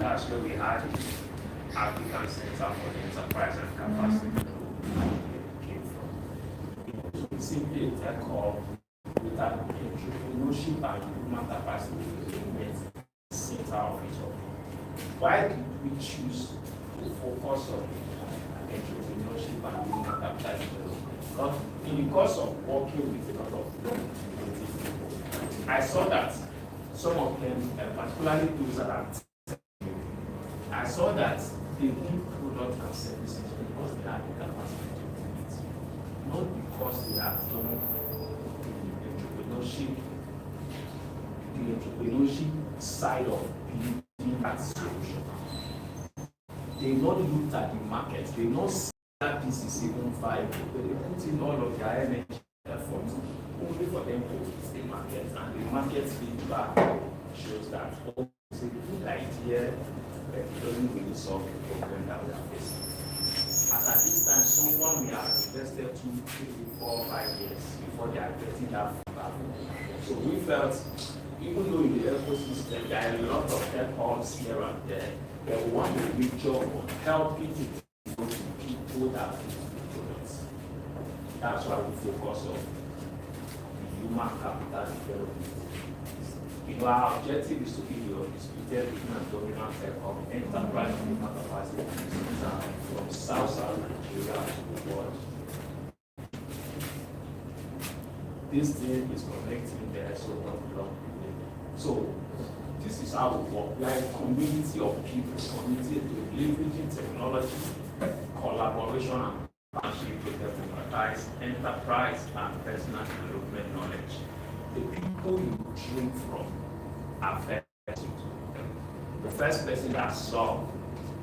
That's where we had African Center for the Enterprise and Capacity came from. So it's simply a tech hub with an entrepreneurship and human capacity development center of it all. Why did we choose to focus on entrepreneurship and human capital development? Because in the course of working with a lot of people, I saw that some of them, particularly those that are I saw that they give products and services because they have the capacity to do it, not because they have done the entrepreneurship side of building that solution. They not looked at the market, they not see that this is even viable, but they put in all of their energy effort only for them to hit the market, and the market feedback shows that it's a good idea, but it doesn't really solve the problem that we are facing. As at this time, someone may have invested 2, 3, 4, 5 years before they are getting that feedback. So we felt, even though in the ecosystem there are a lot of tech hubs here and there, but we want to make job on helping to go to people that need products. That's why we focus on human capital development. You know, our objective is to be the undisputed and dominant tech hub enterprise human capacity from South Nigeria to the world. This thing is connecting there, so not long. So this is how we work. We are a community of people committed to leveraging technology, collaboration, and partnership to democratize enterprise and personal development knowledge. The people you dream from are very to them. The first person that saw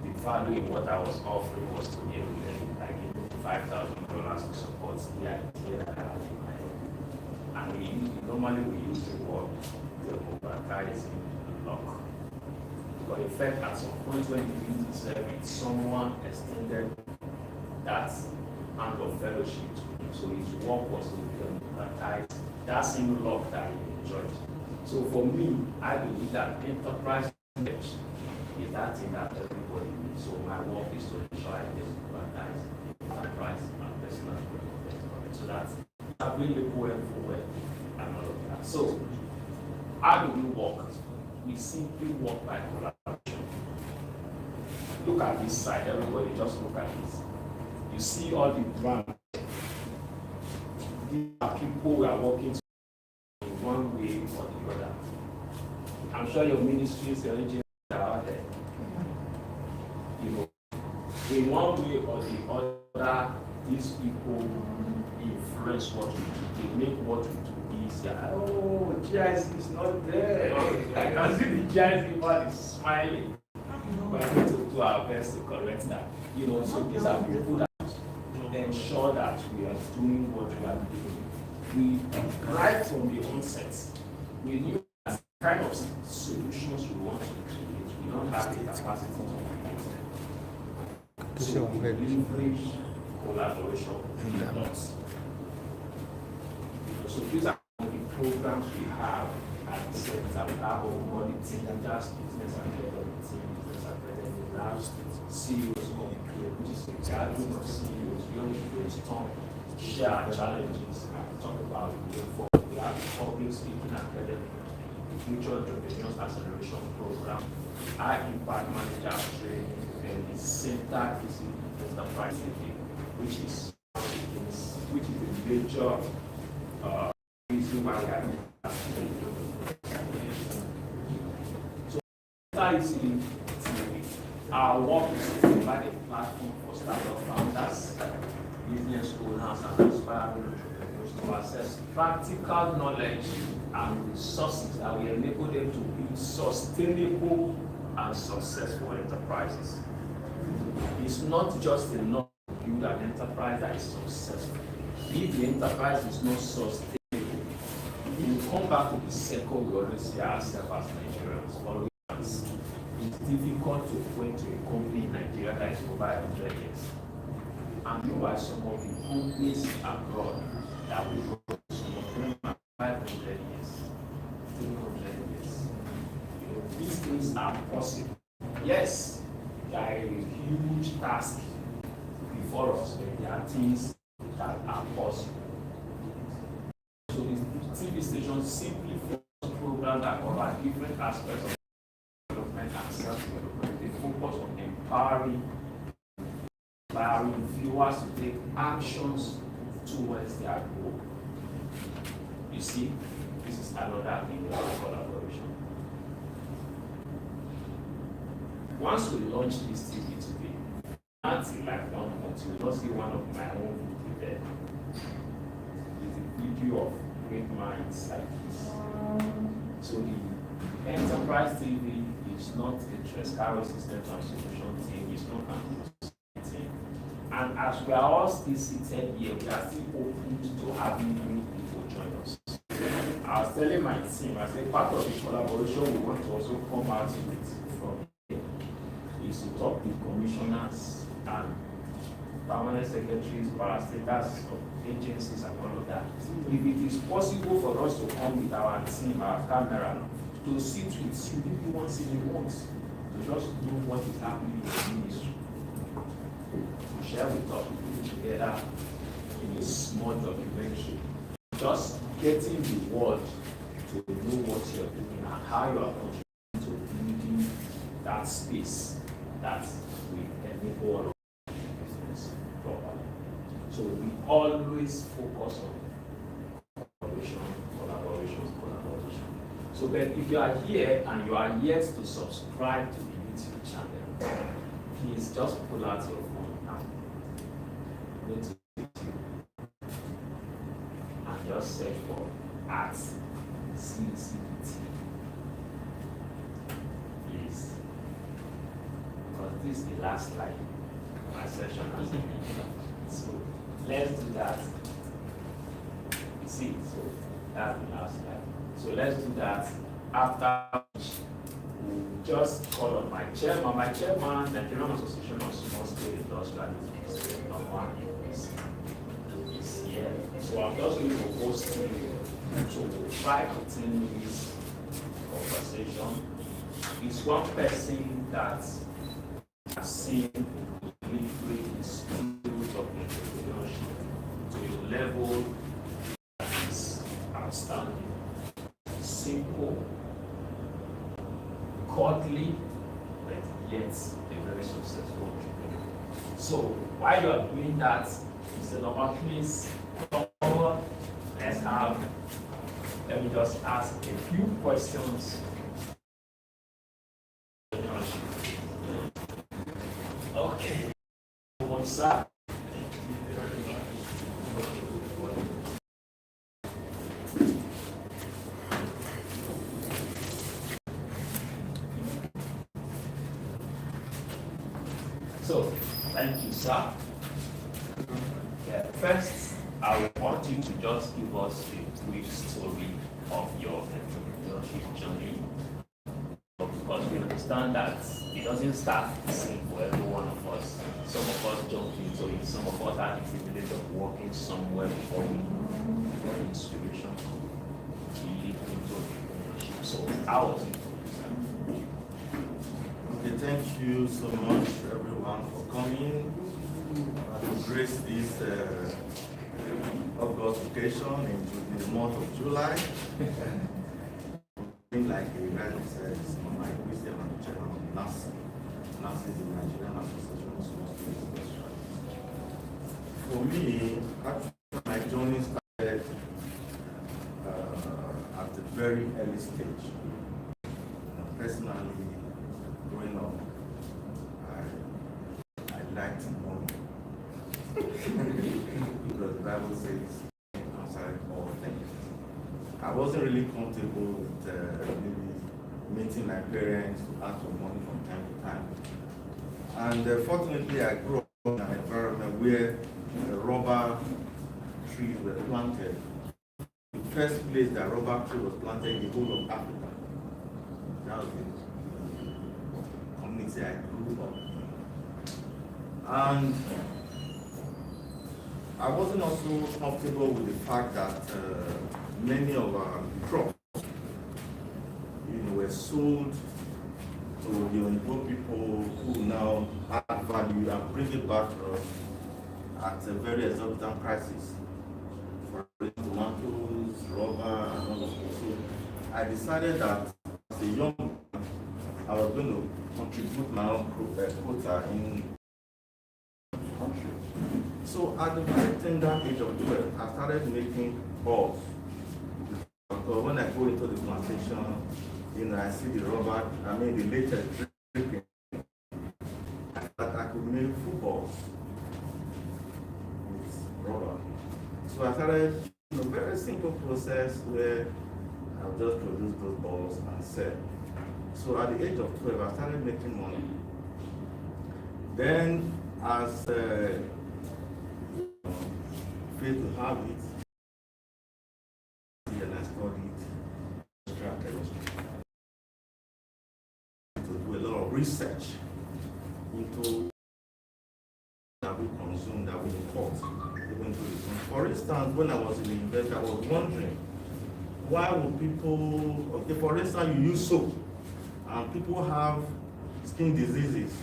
the value in what I was offering was to be able to like $5,000 to support the idea that I had in my head. And normally we use the word democratizing luck. But in fact, at some point when you need to serve it, someone extended that hand of fellowship to him. So his work was to democratize that same love that he enjoyed. So for me, I believe that enterprise knowledge is that thing that everybody needs. So my work is to ensure I democratize enterprise and personal development. So that's available everywhere and all of that. So how do we work? We simply work by collaboration. Look at this side, everybody, just look at this. You see all the brands. These are people who are working in one way or the other. I'm sure your ministries, your agencies are out there. You know, in one way or the other, these people influence what we do. They make what we do easier. Oh, GIC is not there. I can see the GIC one is smiling. We are going to do our best to correct that. You know, so these are people that ensure that we are doing what we are doing. We, right from the onset, we knew the kind of solutions we want to create. We don't have the capacity to create them. So we leverage collaboration with us. So these are the programs we have at the center. We have our team, that's business and development team, business and development. We have CEOs which is a gathering of CEOs. We only brainstorm, share our challenges, and talk about the way forward. We have the public speaking academy, the future entrepreneurs acceleration program, our impact manager training, and the center is in enterprise which is a major reason why we are so our work is to provide a platform for startup founders, business owners, and aspiring entrepreneurs to access practical knowledge and resources that will enable them to build sustainable and successful enterprises. It's not just enough to build an enterprise that is successful. If the enterprise is not sustainable, you come back to the circle we always see ourselves as Nigerians. Always, it's difficult to point to a company in Nigeria that is over 100 years. And meanwhile, some of the companies abroad that we go to, some of them are 500 years, 300 years. You know, these things are possible Yes, there is a huge task before us, but there are things that are possible. So the TV station simply focus programs that cover different aspects of development and self-development. They focus on empowering viewers to take actions towards their goal. You see, this is another thing about collaboration. Once we launch this TV today, until like 1 month, you'll just see one of my own video there. It's a video of great minds like this. So the enterprise TV is not a Treskaro Systems Solution team, it's not an team. And as we are all still seated here, we are still open to having new people join us. I was telling my team, I said part of the collaboration we want to also come out with from here is to talk with commissioners and permanent secretaries, parastatals of agencies and all of that. If it is possible for us to come with our team, our camera, to sit with you maybe once in a month, to just know what is happening in the ministry, to share with us together in a small documentary, just getting the word to know what you're doing and how you are contributing to building that space that will enable all of business properly. So we always focus on collaboration. So then if you are here and you are yet to subscribe to the YouTube channel, please just pull out your phone and go to YouTube and just search for @CCPT. Please. Because this is the last slide. My session has ended. So let's do that. You see, so that's the last slide. So let's do that after we'll just call on my chairman. My chairman, the Nigerian Association of Small Scale Industrialists, is here. So I'm just going to host him to 5 to 10 minutes conversation. It's one person that has seen literally the skills of entrepreneurship to a level that is outstanding. Simple, godly, but yet a very successful entrepreneur. So while you are doing that, instead of please come over, let me just ask a few questions. Okay. One side. So, thank you, sir. First, I want you to just give us a quick story of your entrepreneurship journey. Because we understand that it doesn't start the same for every one of us. Some of us jump into it, some of us had the privilege of working somewhere before we got inspiration to lead into entrepreneurship. So, how was it? Okay, thank you so much, everyone, for coming to grace this August occasion in the month of July. Like a rightly said, my Christian and the chairman of NAS is the Nigerian Association of Small Scale Industrialists. For me, actually, my journey started at a very early stage. Personally, growing up, I liked money. Because the Bible says, concerning all things. I wasn't really comfortable with maybe meeting my parents to ask for money from time to time. And fortunately, I grew up in an environment where rubber trees were planted. The first place that rubber tree was planted in the whole of Africa. That was the community I grew up in. And I wasn't also comfortable with the fact that many of our crops, were sold to the Oyibo people who now add value and bring it back to us at a very exorbitant prices. For tomatoes, rubber, and all of that. So I decided that as a young man, I was going to contribute my own quota in the country. So at the very tender age of 12, I started making balls. Because when I go into the plantation, I see the rubber, the latest dripping, that I could make footballs with rubber. So I started a very simple process where I'll just produce those balls and sell. So at the age of 12, I started making money. Then, as failed to have it, and I studied industrial chemistry to do a lot of research into that we consume, that we import, even to the country. For instance, when I was in the university, I was wondering why would people, okay, for instance, you use soap and people have skin diseases.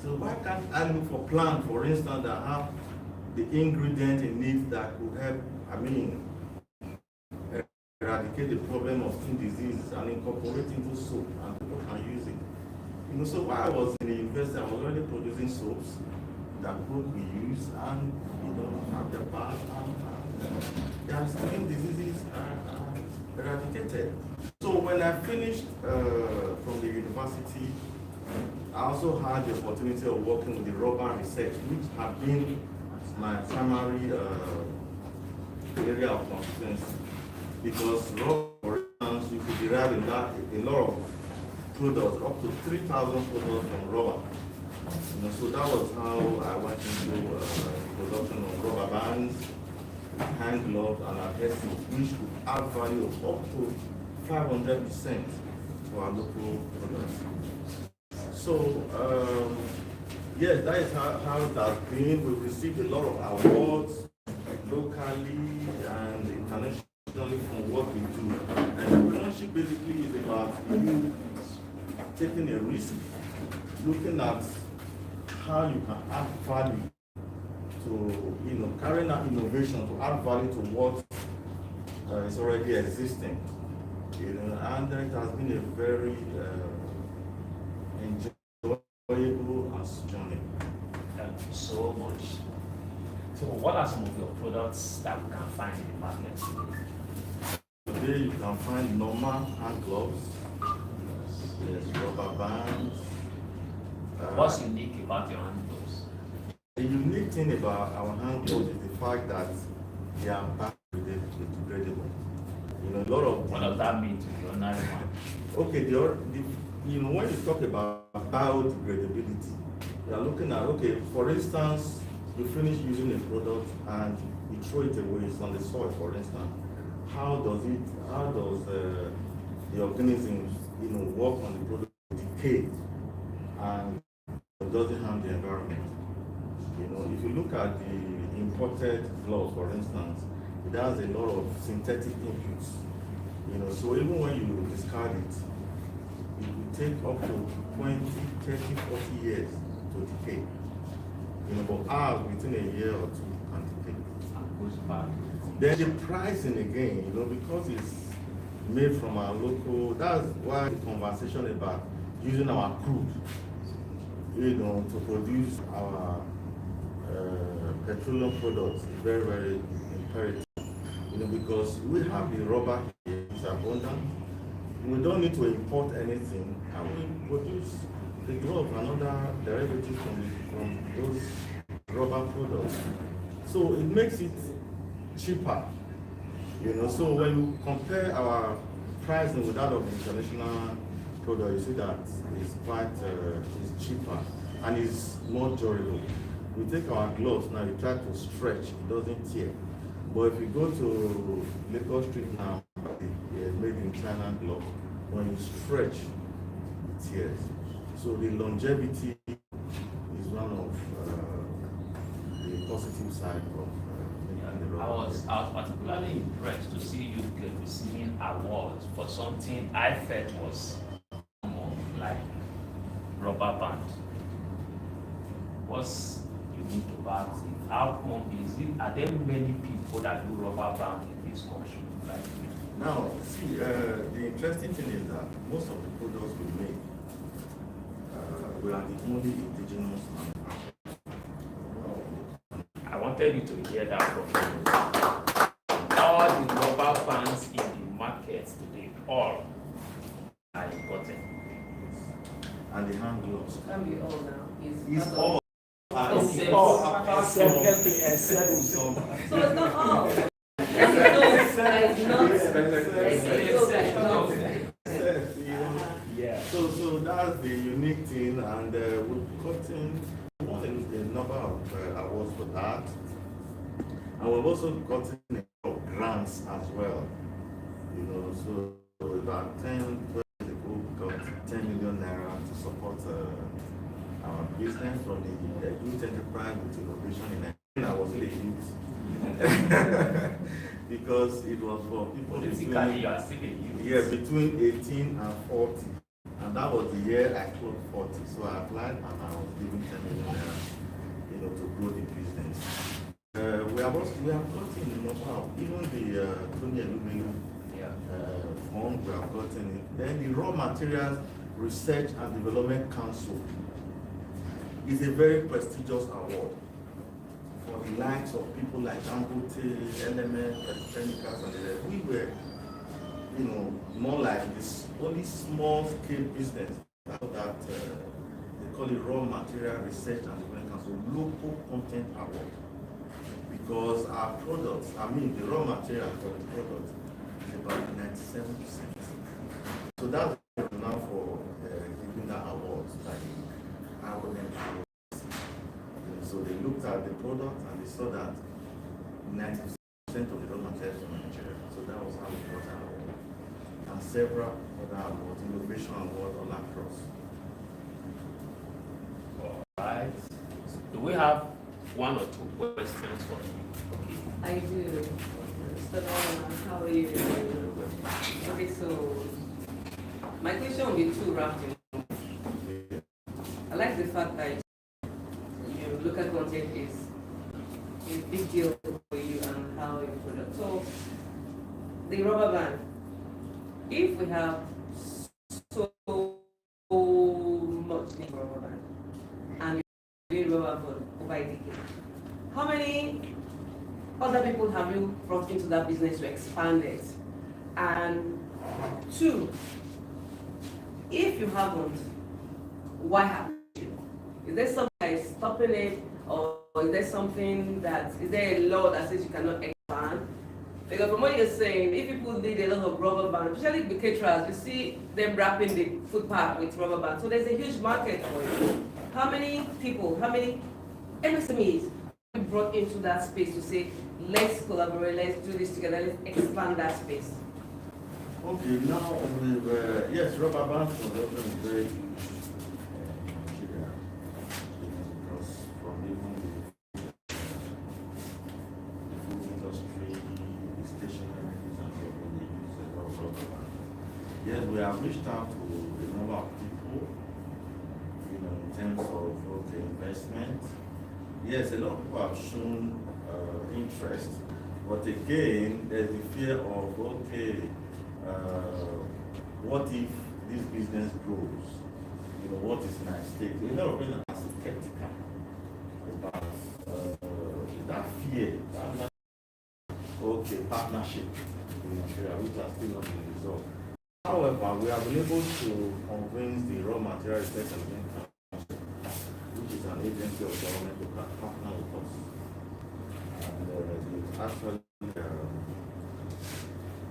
So why can't I look for plants, for instance, that have the ingredient in it that could help, eradicate the problem of skin diseases and incorporate into soap and people can use it. So while I was in the university, I was already producing soaps that people could use and have the bath and their skin diseases are eradicated. So when I finished from the university, I also had the opportunity of working with the rubber research, which had been my primary area of competence. Because rubber, for instance, you could derive a lot of products, up to 3,000 products from rubber. So that was how I went into production of rubber bands, hand gloves, and adhesives, which could add value of up to 500% to our local products. So, yes, that is how it has been. We've received a lot of awards locally and internationally from what we do. And entrepreneurship basically is about you taking a risk, looking at how you can add value to, carrying out innovation to add value to what is already existing. And it has been a very enjoyable journey. Thank you so much. So what are some of your products that we can find in the market today? Today you can find normal hand gloves, yes, rubber bands. What's unique about your hand gloves? The unique thing about our hand gloves is the fact that they are biodegradable. A lot of what does that mean to the ordinary man? Okay, when you talk about biodegradability, you are looking at, okay, for instance, you finish using a product and you throw it away, it's on the soil, for instance. How does the organisms, work on the product, decay, and it doesn't harm the environment? If you look at the imported gloves, for instance, it has a lot of synthetic inputs. So even when you discard it, it will take up to 20, 30, 40 years to decay. But ours, within a year or two, can decay. Then the pricing again, because it's made from our local, that's why the conversation about using our crude, to produce our petroleum products is very, very imperative. Because we have the rubber here, it's abundant. We don't need to import anything, and we produce the gloves and other derivatives from those rubber products. So it makes it cheaper. So when you compare our pricing with that of the international product, you see that it's quite it's cheaper and it's more durable. We take our gloves now, you try to stretch, it doesn't tear. But if you go to Lagos Street now, made in China glove, when you stretch, it tears. So the longevity is one of the positive side of the I was particularly impressed to see you receiving awards for something I felt was like rubber band. What's unique about it? How come is it? Are there many people that do rubber band in this country? Like, now, see, the interesting thing is that most of the products we make, we are the only indigenous manufacturer. I wanted you to hear that from me. All the rubber bands in the market today, all are imported. And the hand gloves. Can be all now. It's all. So it's not all. Yeah. So that's the unique thing, and we've gotten a number of awards for that, and we've also gotten a lot of grants as well. You know, so about 10 years ago, we got 10 million naira to support our business from the youth enterprise with innovation in Nigeria. I was really youth. Because it was for people between, between 18 and 40. And that was the year I closed 40. So I applied and I was given 10 million naira, you know, to grow the business. We have gotten a number of, even the Tony Aluminum fund, we have gotten it. Then the Raw Materials Research and Development Council is a very prestigious award for the likes of people like Dangote, Element, Petrochemicals, and the rest. We were, you know, more like this only small scale business that they call it Raw Material Research and Development Council Local Content Award. Because our products, I mean the raw material for the product is about 97%. So that's now for giving that award. So they looked at the product and they saw that 90% of the raw materials from Nigeria. So that was how we got our award. And several other awards, innovation awards all across. All right. Do we have one or two questions for you? Okay. I do. So, how are you? Okay, so my question will be two wrapped in. I like the fact that local content is a big deal for you and how you product. So the rubber band, if we have so much need for rubber band and you're doing rubber band over a decade, how many other people have you brought into that business to expand it? And two, if you haven't, why haven't you? Is there something that is stopping it, or is there something that, is there a law that says you cannot expand? Because from what you're saying, if people did a lot of rubber bands, especially the caterers, you see them wrapping the food park with rubber bands. So there's a huge market for it. How many people, how many MSMEs you brought into that space to say, let's collaborate, let's do this together, let's expand that space? Okay, now yes, rubber bands was also very huge in Nigeria, because from even the food industry, the stationery, and so on, they use a lot of rubber bands. Yes, we have reached out to a number of people, you know, in terms of investment. Yes, a lot of people have shown interest, but again, there's the fear of what if this business grows? You know, what is my stake? A lot of people are skeptical about that fear. Partnership in Nigeria, which are still not been resolved. However, we have been able to convince the Raw Material Research and Development Council, which is an agency of government, to partner with us. And they've actually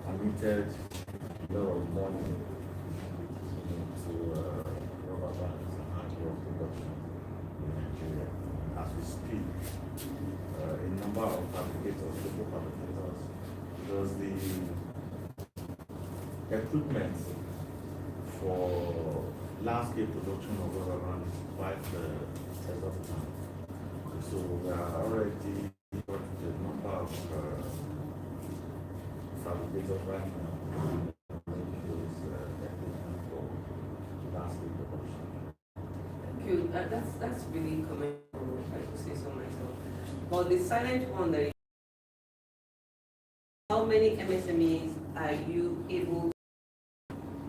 committed a lot of money into rubber bands and hardware production in Nigeria. As we speak, a number of fabricators, local fabricators, because the equipment for landscape production of rubber bands is quite exorbitant. So we are already got a number of fabricators right now making those equipment for landscape production. you. That's really commendable, if I could say so myself. But the silent one that how many MSMEs are you able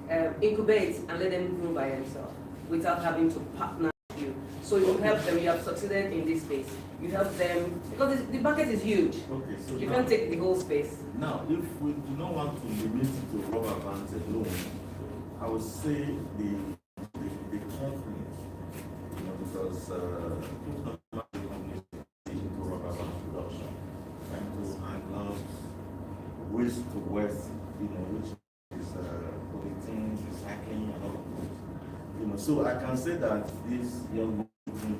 to incubate and let them grow by themselves without having to partner with you? So you help them, you have succeeded in this space. You help them, because the market is huge. Okay, so You now, can't take the whole space. now, if we do not want to limit it to rubber bands alone, I would say the companies, because not many companies into rubber band production, trying to handle waste to waste, which is polythene, recycling, and all of those. So I can say that this young woman,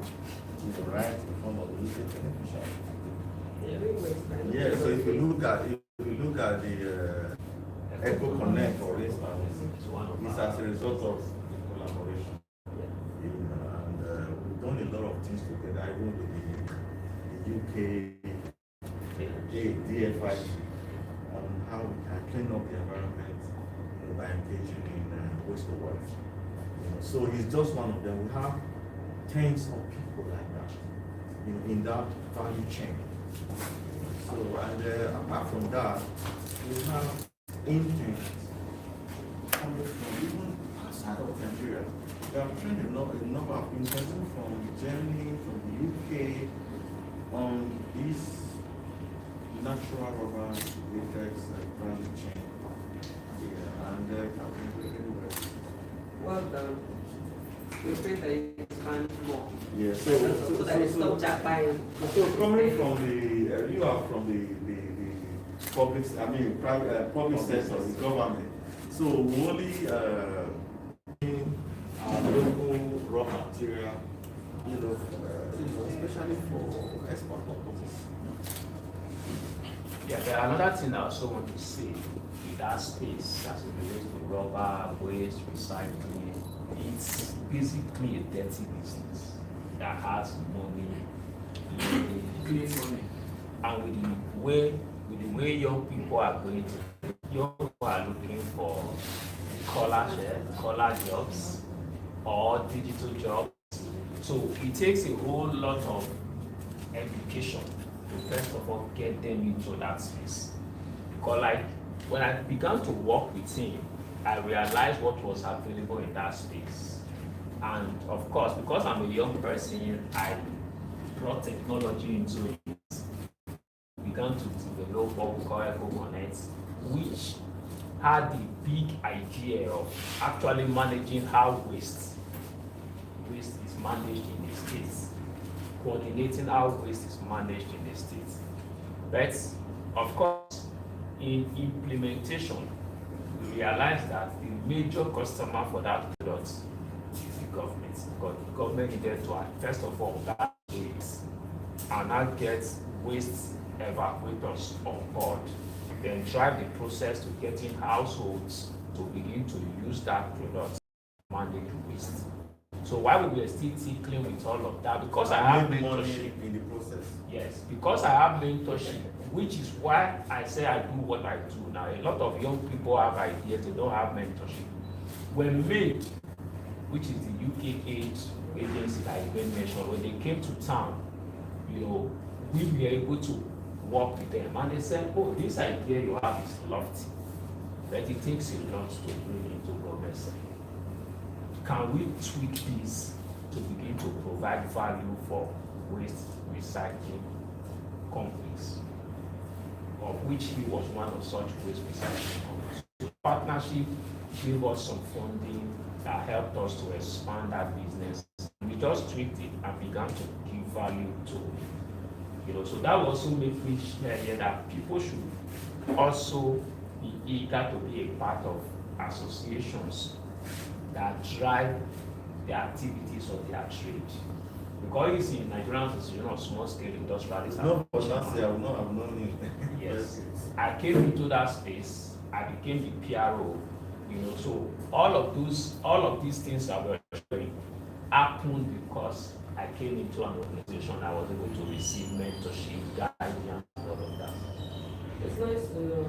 right in front of the UK television. Yeah, so if you look at the Eco Connect, for instance, it's as a result of the collaboration. And we've done a lot of things together, even with the UK DFI, on how we can clean up the environment by engaging in waste to wealth. So he's just one of them. We have tens of people like that, in that value chain. So, and apart from that, we have interns coming from even outside of Nigeria. We have trained a number of interns from Germany, from the UK, on this natural rubber latex value chain. Yeah, and anywhere. Well done. We pray that you expand more. Yeah, So that it's not just buying. So coming from the, you are from the public, public sector, the government. So we only our local raw material, especially for export purposes. Yeah, there are another thing I also want to say in that space as it relates to rubber, waste, recycling. It's basically a dirty business that has money, creates money, and with the way young people are young people are looking for collar jobs or digital jobs. So it takes a whole lot of education to first of all get them into that space. Because when I began to work with him, I realized what was available in that space. And of course, because I'm a young person, I brought technology into it. Began to develop what we call Eco Connect, which had the big idea of actually managing how waste is managed in the states, coordinating how waste is managed in the states. But of course, in implementation, we realized that the major customer for that product is the government, because the government needed to first of all that waste and now get waste evacuators on board, then drive the process to getting households to begin to use that product to manage waste. So while we were still tinkling with all of that, because I have mentorship in the process. Yes, because I have mentorship, which is why I say I do what I do now. A lot of young people have ideas, they don't have mentorship. When MAID, which is the UK aid agency that I even mentioned, when they came to town, we were able to work with them, and they said, oh, this idea you have is lofty, but it takes a lot to bring into progress. Can we tweak this to begin to provide value for waste recycling companies, of which he was one of such waste recycling companies? The partnership gave us some funding that helped us to expand that business. We just tweaked it and began to give value to it. So that also made me share that people should also be eager to be a part of associations that drive the activities of their trade. Because you see, Nigerian Association of Small Scale Industrialists. No, but that's it. I've known it. Yes. I came into that space, I became the PRO, so all of these things that we're showing happened because I came into an organization I was able to receive mentorship, guidance, all of that. It's nice to know.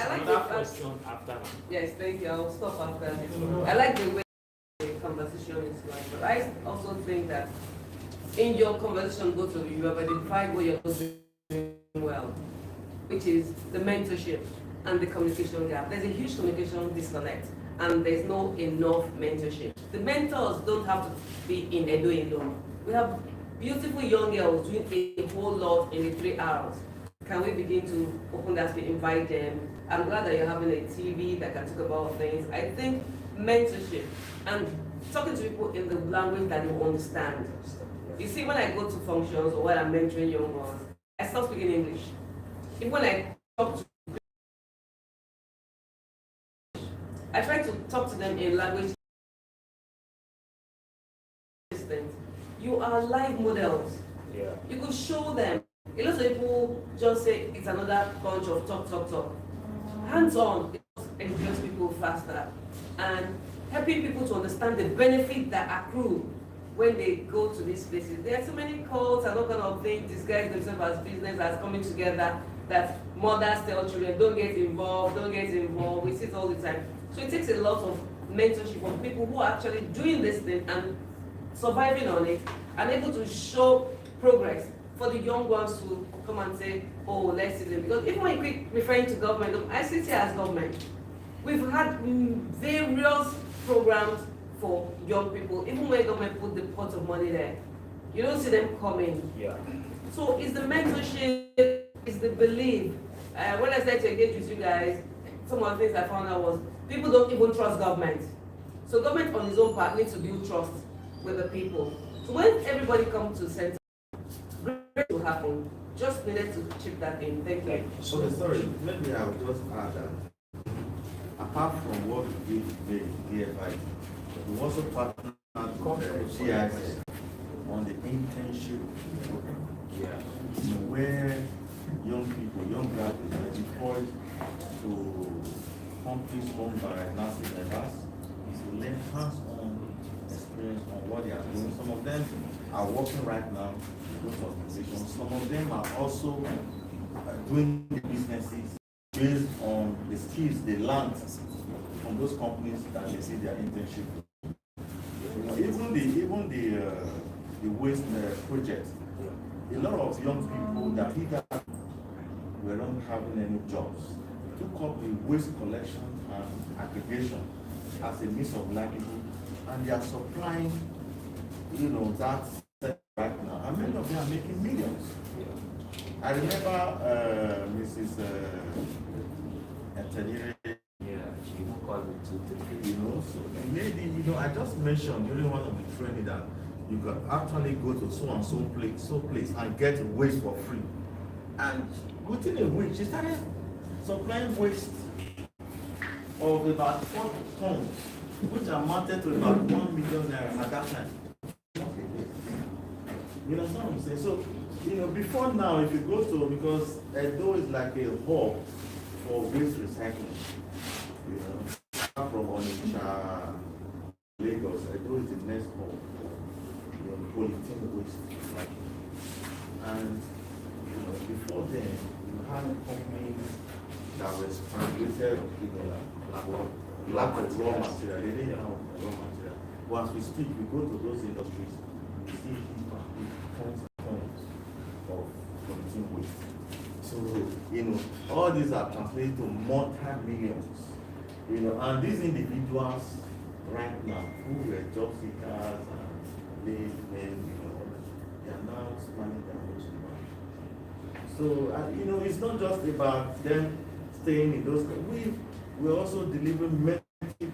Another question after that. Yes, thank you. I'll stop after this. I like the way the conversation is like, but I also think that in your conversation, both of you have identified what you're doing well, which is the mentorship and the communication gap. There's a huge communication disconnect, and there's no enough mentorship. The mentors don't have to be in Edo alone. We have beautiful young girls doing a whole lot in the 3 hours. Can we begin to open that to invite them? I'm glad that you're having a TV that can talk about things. I think mentorship and talking to people in the language that they will understand. You see, when I go to functions or when I'm mentoring young ones, I start speaking English. Even when I talk to, I try to talk to them in language. You are live models. Yeah. You could show them. A lot of people just say it's another bunch of talk. Hands-on, it educates people faster and helping people to understand the benefit that accrue when they go to these places. There are so many cults and all kind of things disguise themselves as business as coming together that mothers tell children, don't get involved. We see it all the time. So it takes a lot of mentorship from people who are actually doing this thing and surviving on it and able to show progress for the young ones to come and say, oh, let's see them. Because even when you keep referring to government, I sit here as government. We've had various programs for young people, even when government put the pot of money there. You don't see them coming. Yeah. So it's the mentorship, it's the belief. When I started to engage with you guys, some of the things I found out was people don't even trust government. So government on its own part needs to build trust with the people. So when everybody comes to the center, great will happen. Just needed to chip that in. Thank you. So sorry, maybe I'll just add that apart from what we did with DFI, we also partnered with GIS on the internship program. Yeah. Where young people, young graduates are deployed to companies owned by national members to learn hands-on experience on what they are doing. Some of them are working right now in those organizations. Some of them are also doing the businesses based on the skills they learned from those companies that they see their internship. You know, even the waste project. A lot of young people that either were not having any jobs took up the waste collection and aggregation as a means of livelihood, and they are supplying, you know, that right now. And many of them are making millions. I remember Mrs. Antonio. Yeah, she called me to you know, so maybe, you know, I just mentioned during one of the training that you can actually go to so and so place and get waste for free. And within a week, she started supplying waste of about 4 tons, which amounted to about 1 million naira at that time. You know what I'm saying? So, you know, before now, if you go to, because Edo is like a hub for waste recycling, you know, from Onitsha, Lagos, Edo is the next hub. Polythene waste. And you know, before then, you had companies that were strangulated, you know, lack of raw material. They didn't have raw material. But as we speak, we go to those industries, we see tons and tons of polythene waste. So, you know, all these are translated to multi-millions. You know, and these individuals right now who were job seekers and men, you know, they are now spanning their ways. So, you know, it's not just about them staying in those. We're also delivering mentorship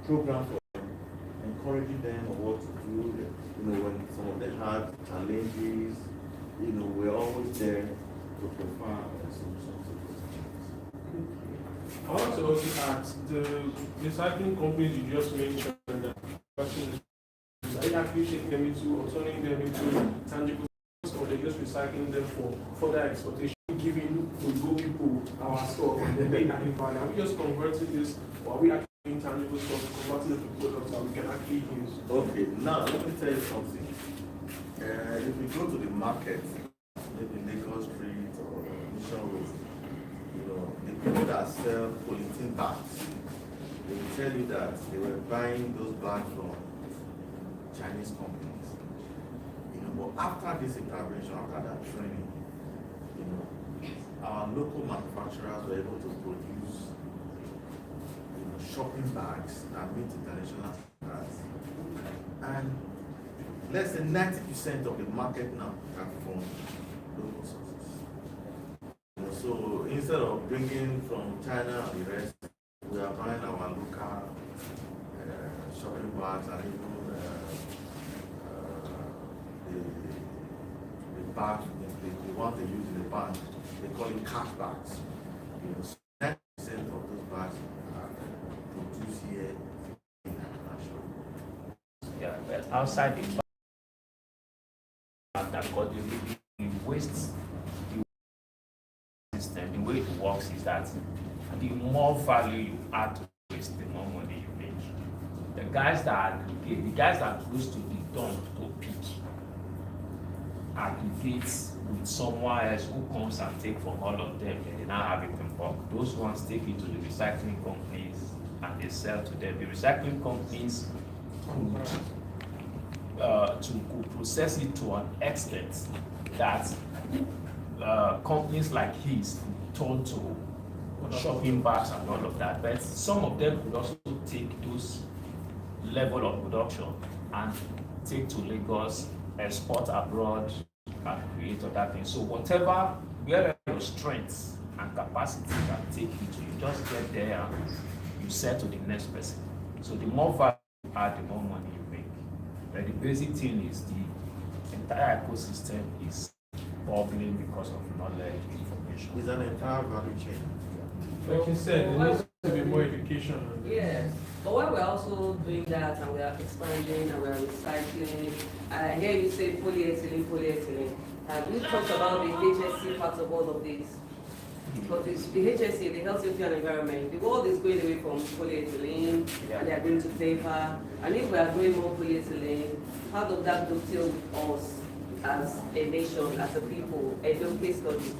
programs for them, encouraging them on what to do. You know, when some of them had challenges, you know, we're always there to provide solutions to those things. I want to also ask the recycling companies you just mentioned. The question is, are you actually taking them into or turning them into tangible goods, or they're just recycling them for further exportation, giving good people our stuff and then they adding value? Are we just converting this, or are we actually doing tangible stuff, converting it to products that we can actually use? Okay, now let me tell you something. If we go to the market, maybe Lagos Street or Mission Road, you know, the people that sell polythene bags, they will tell you that they were buying those bags from Chinese companies. But after this intervention, after that training, our local manufacturers were able to produce shopping bags that meet international standards. And less than 90% of the market now are from local sources. So instead of bringing from China and the rest, we are buying our local shopping bags and even the bag, the ones they use in the bank, they call it cash bags. So 90% of those bags are produced here in international. Yeah, but outside the bag, that got the waste system, the way it works is that the more value you add to waste, the more money you make. The guys that goes to the dump to pick aggregates with someone else who comes and take from all of them, and they now have it in bulk. Those ones take it to the recycling companies and they sell to them. The recycling companies could process it to an extent that companies like his turn to shopping bags and all of that. But some of them could also take those level of production and take to Lagos, export abroad, and create other things. So wherever your strengths and capacity can take you to, you just get there and you sell to the next person. So the more value you add, the more money you make. But the basic thing is the entire ecosystem is bubbling because of knowledge, information. It's an entire value chain. Like you said, there needs to be more education. Yes, but while we're also doing that and we are expanding and we are recycling, I hear you say polyethylene. We talked about the HSC part of all of this. Because it's the HSC, the Health, Safety and Environment, the world is going away from polyethylene and they are going to paper. And if we are doing more polyethylene, how does that dovetail with us as a nation, as a people, a real case study?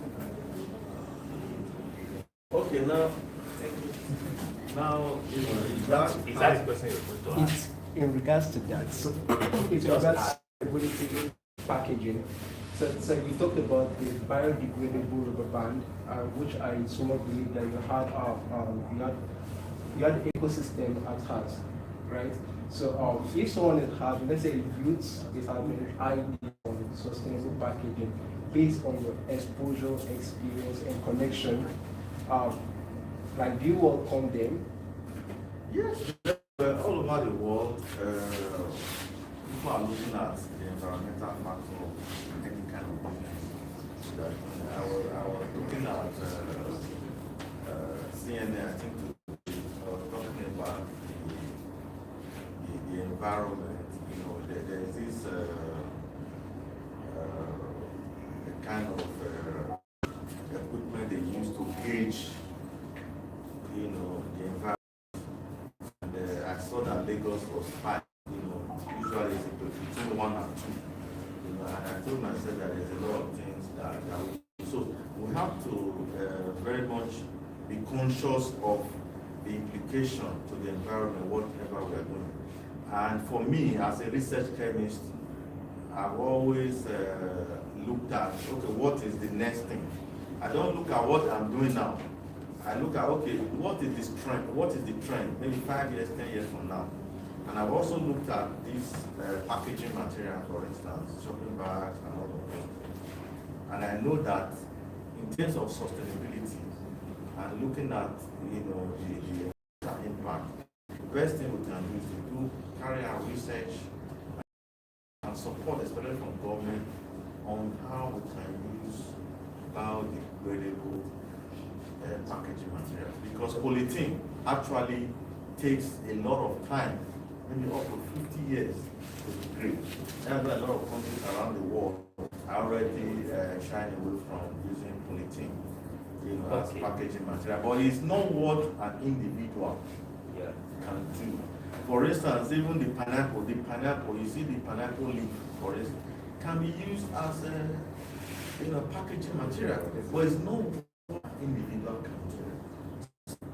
Okay, now, That's the question you're going to ask. It's in regards to that. So, it's in regards to packaging. So you talked about the biodegradable rubber band, which I so much believe that you had the ecosystem at heart, right? So if someone is having, let's say youth is having an idea on sustainable packaging based on your exposure, experience, and connection, like do you welcome them? yes, all over the world, people are looking at the environmental factor of any kind of business. I was looking at CNN, I think, talking about the environment. There's this kind of equipment they use to gauge, the environment. And I saw that Lagos was 5. Usually it's between 1 and 2. And I told myself that there's a lot of things that so we have to very much be conscious of the implication to the environment, whatever we are doing. And for me, as a research chemist, I've always looked at, okay, what is the next thing? I don't look at what I'm doing now. I look at, okay, what is this trend? What is the trend? Maybe 5 years, 10 years from now. And I've also looked at these packaging materials, for instance, shopping bags and all of them. And I know that in terms of sustainability and looking at the impact, the best thing we can do is to carry out research and support, especially from government, on how we can use biodegradable packaging materials. Because polythene actually takes a lot of time, maybe up to 50 years to degrade. That's why a lot of countries around the world are already shying away from using polythene, as packaging material. But it's not what an individual can do. For instance, even the pineapple, you see the pineapple leaf, for instance, can be used as a packaging material. But it's not what an individual can do.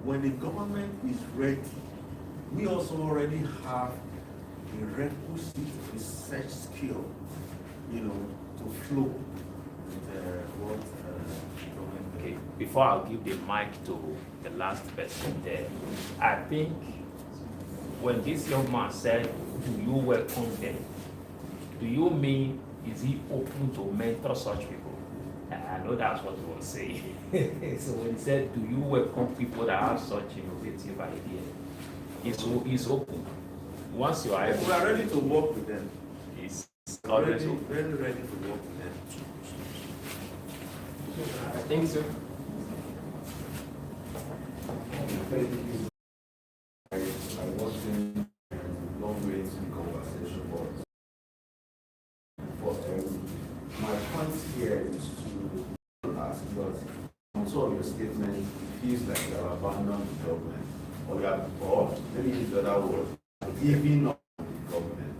When the government is ready we also already have a requisite research skill, to flow with what government. Okay, before I give the mic to the last person there, I think when this young man said, do you welcome them? Do you mean, is he open to mentor such people? I know that's what he was saying. So when he said, do you welcome people that have such innovative ideas? He's open. Once you are able, We are ready to work with them. he's Already always open. very ready to work with them. I think so. I wasn't long way into the conversation, but my point here is to ask, because on some of your statements, it feels like you have abandoned the government, or maybe in the other word, giving up the government.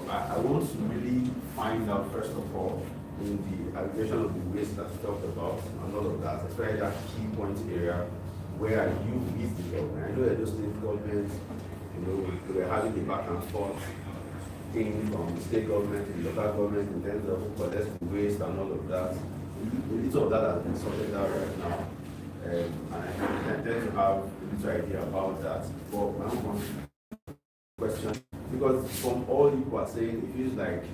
I want to really find out, first of all, in the allegation of the waste that you talked about and all of that, especially that key point area, where are you with the government? I know that those state governments, they were having the back and forth thing from the state government to the local government in terms of who collects the waste and all of that. A little of that has been sorted out right now. And I tend to have a little idea about that. But my own question, because from all you are saying, it feels like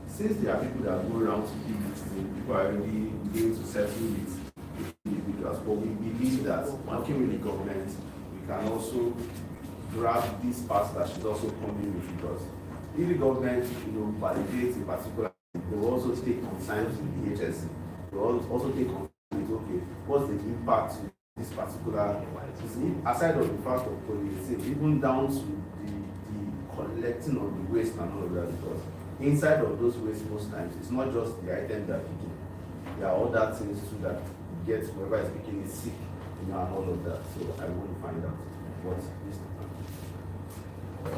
since there are people that go around to give this thing, people are really going to settle with individuals, but we believe that working with the government, we can also grab this part that should also come in with, because if the government, validates a particular, they will also take concerns with the HSC. They will also take concerns with, okay, what's the impact of this particular, aside of the fact of policing, even down to the collecting of the waste and all of that, because inside of those waste most times, it's not just the item that you do. There are other things too that get whoever is making it sick, and all of that. So I want to find out what is the plan.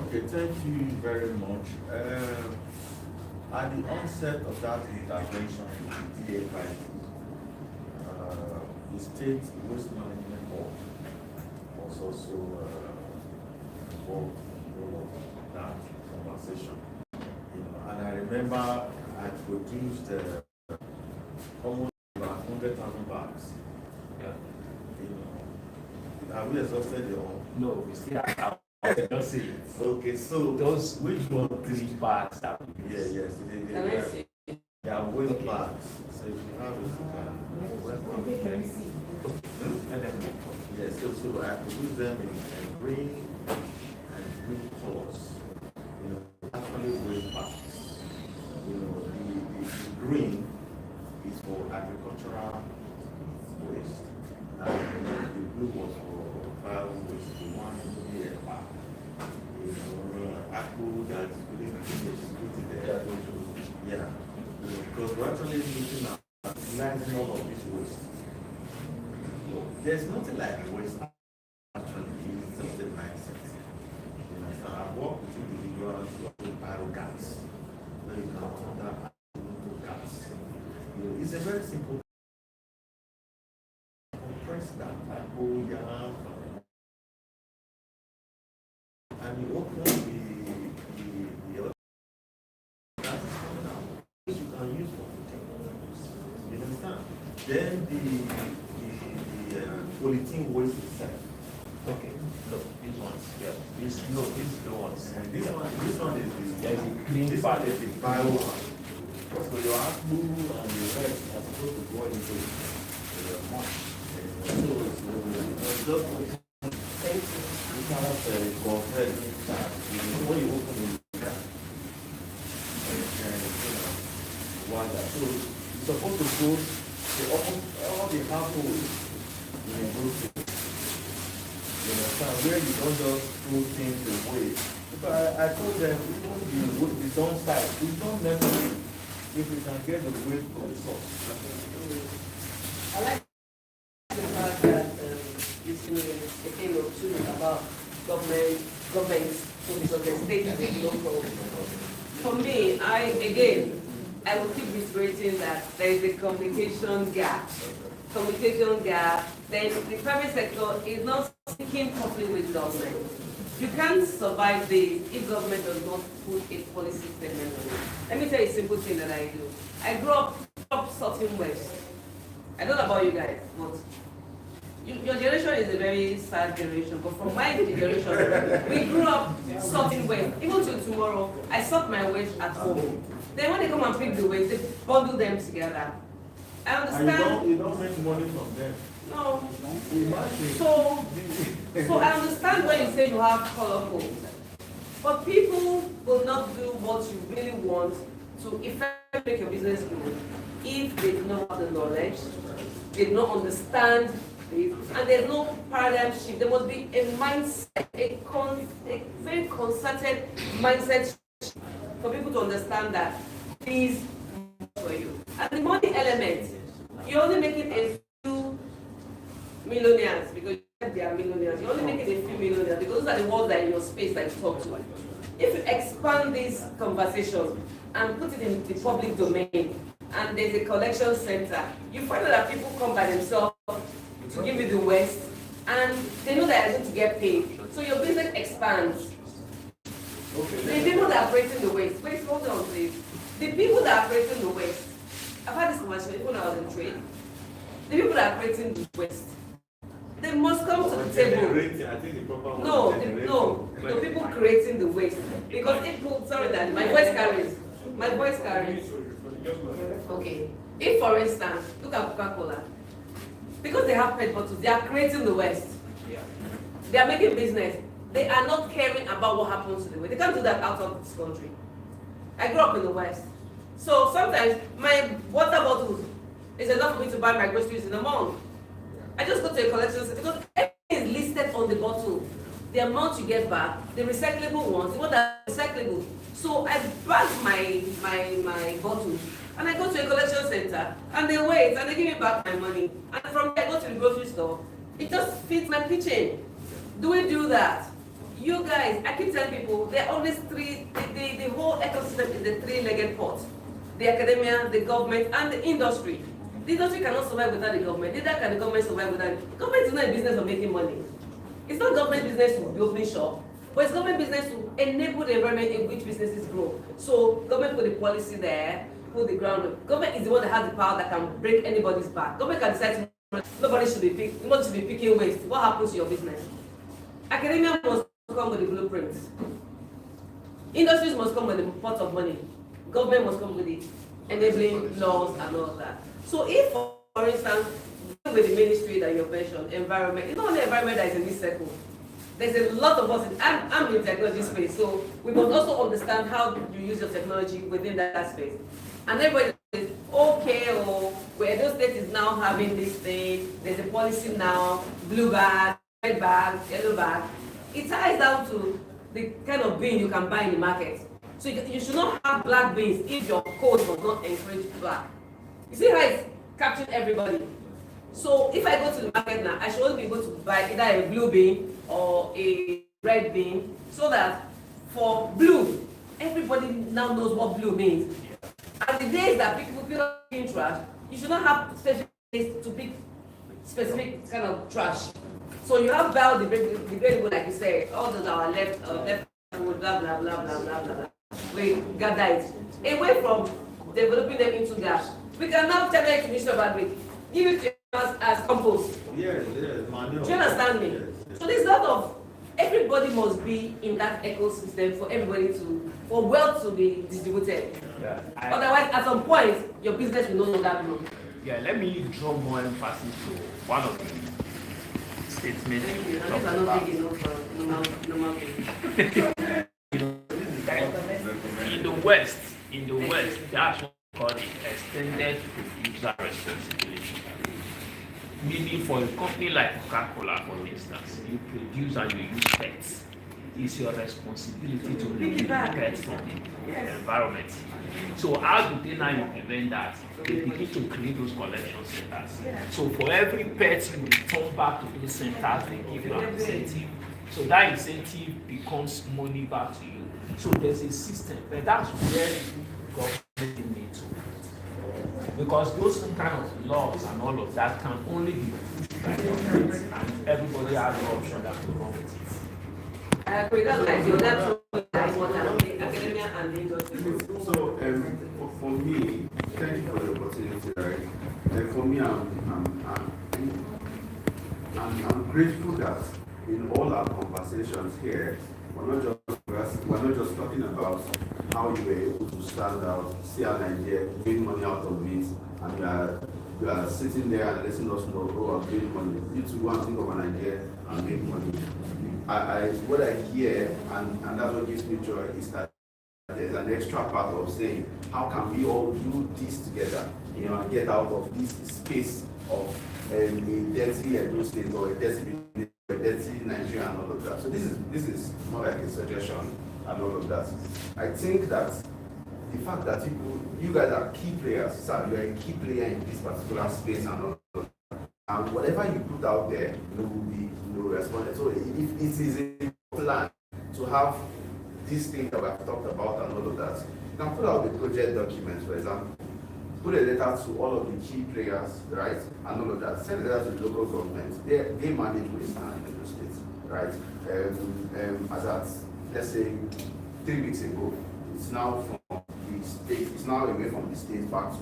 Okay, thank you very much. At the onset of that intervention with the DA the State Waste Management Board was also involved in that conversation. And I remember I produced almost about 100,000 bags. Yeah. Have we exhausted your own? No, we still have. Just say it. Okay, so Those which one? 3 bags that we use. Yes, Can I see? they are waste bags. So if you have it, you can. And then Yes, so I produce them in green and blue colors. Actually waste bags. The green is for agricultural waste, and the blue was for bio waste. The one here, apple that is really there. Yeah, because we're actually looking at utilizing all of this waste. There's nothing like waste actually. It's just a mindset. So I work with individuals with arrogance. So you can order arrogance. It's a very simple. Compress that apple, yam, and you open the other. That is coming out. You can use for food. You understand? Then the polythene waste itself. okay. Look, these ones. Yeah. These the ones. And this one is the There's a green part. is the bio one. So your apple and the rest are supposed to go into the much. So it's just Thank you. you cannot compare that. When you open it, wonder. So it's supposed to go to all the apples in a group. Where you don't just throw things away. But I told them, even the downside, we don't necessarily, if we can get the waste from the source. I like the fact that a thing or two about governments, police of the state and local. For me, I will keep reiterating that there is a communication gap. Then the private sector is not speaking properly with government. You can't survive this if government does not put a policy statement on it. Let me tell you a simple thing that I do. I grew up sorting waste. I don't know about you guys, but your generation is a very sad generation. But from my generation, we grew up sorting waste. Even till tomorrow, I sort my waste at home. Then when they come and pick the waste, they bundle them together. I understand. And you don't make money from them. No. Imagine. So I understand when you say you have colorful, but people will not do what you really want to effectively make your business grow if they do not have the knowledge, they do not understand it, and there's no paradigm shift. There must be a mindset, a very concerted mindset shift for people to understand that these for you. And the money element, you're only making a few millionaires because they are millionaires. You're only making a few millionaires because those are the ones that are in your space that you talk to. If you expand these conversations and put it in the public domain, and there's a collection center, you find out that people come by themselves to give you the waste, and they know that they're going to get paid. So your business expands. The people that are creating the waste, wait, hold on please. The people that are creating the waste, I've had this conversation with people that are in trade. The people that are creating the waste, they must come to the table. No, the people creating the waste. Because people, sorry that my voice carries. Okay. If for instance, look at Coca-Cola. Because they have pet bottles, they are creating the waste. They are making business. They are not caring about what happens to the waste. They can't do that out of this country. I grew up in the West. So sometimes my water bottles is enough for me to buy my groceries in a month. I just go to a collection center because everything is listed on the bottle. The amount you get back, the recyclable ones, the ones that are recyclable. So I bag my bottles and I go to a collection center and they wait and they give me back my money. And from there I go to the grocery store. It just fits my kitchen. Do we do that? You guys, I keep telling people, there are always three, the whole ecosystem is the three-legged pot. The academia, the government, and the industry. The industry cannot survive without the government. Neither can the government survive without it. Government is not a business of making money. It's not government business to be opening shop, but it's government business to enable the environment in which businesses grow. So government put the policy there, put the ground. Government is the one that has the power that can break anybody's back. Government can decide nobody should be picking waste. What happens to your business? Academia must come with the blueprints. Industries must come with the pot of money. Government must come with the enabling laws and all that. So if, for instance, with the ministry that you mentioned, environment, it's not only environment that is in this circle. There's a lot of us, I'm in technology space, so we must also understand how you use your technology within that space. And everybody says, okay, where those states is now having this thing, there's a policy now, blue bag, red bag, yellow bag. It ties down to the kind of bean you can buy in the market. So you should not have black beans if your code does not encourage black. You see how it's capturing everybody. So if I go to the market now, I should only be able to buy either a blue bean or a red bean, so that for blue, everybody now knows what blue means. And the days that people pick trash, you should not have specific days to pick specific kind of trash. So you have biodegradable, like you said, all those are left, blah blah blah blah blah blah blah. We gather it away from developing them into gas. We can now tell them to Mr. Badwick, give it to us as compost. Yes, manure. Do you understand me? Yes. So there's a lot of, everybody must be in that ecosystem for everybody for wealth to be distributed. Yeah, otherwise, at some point, your business will no longer grow. Yeah, let me draw more emphasis to one of the statements. Thank you. And these are not big enough for normal people. In the West, that's what we call the extended producer responsibility. Meaning for a company like Coca-Cola, for instance, you produce and you use pets. It's your responsibility to remove pets from the environment. So how do they now implement that? They begin to create those collection centers. So for every pet you return back to those centers, they give you an incentive. So that incentive becomes money back to you. So there's a system, but that's where government needs to. Because those kind of laws and all of that can only be pushed by government, and everybody has the option that to run with it. I agree. That's like the other two that is what academia and the industry. So, for me, thank you for the opportunity, right? For me, I'm grateful that in all our conversations here, we're not just talking about how you were able to stand out, see an idea, gain money out of it, and you are sitting there and letting us know, oh, I'm making money. You too want to think of an idea and make money. What I hear, and that's what gives me joy, is that there's an extra part of saying, how can we all do this together, and get out of this space of a dirty Edo State or a dirty Nigeria and all of that. So this is more like a suggestion and all of that. I think that the fact that you guys are key players, sir, you are a key player in this particular space and all of that. And whatever you put out there, will be responded. So if it is a plan to have these things that we have talked about and all of that, you can put out the project documents, for example. Put a letter to all of the key players, right, and all of that. Send a letter to the local government. They manage waste and in the states, right? As at, let's say, 3 weeks ago, it's now from the state. It's now away from the state back to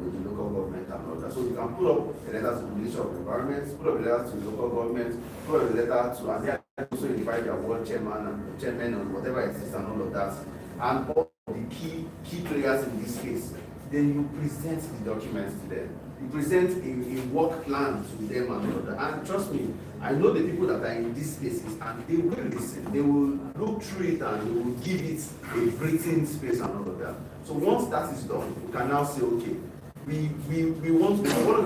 the local government and all that. So you can put up a letter to the Ministry of Environment, put up a letter to the local government, put up a letter to, and they also invite their board chairman and chairman and whatever it is and all of that, and all the key players in this case. Then you present the documents to them. You present a work plan to them and all of that. And trust me, I know the people that are in these spaces, and they will listen. They will look through it and they will give it a breathing space and all of that. So once that is done, you can now say, okay, we want to, one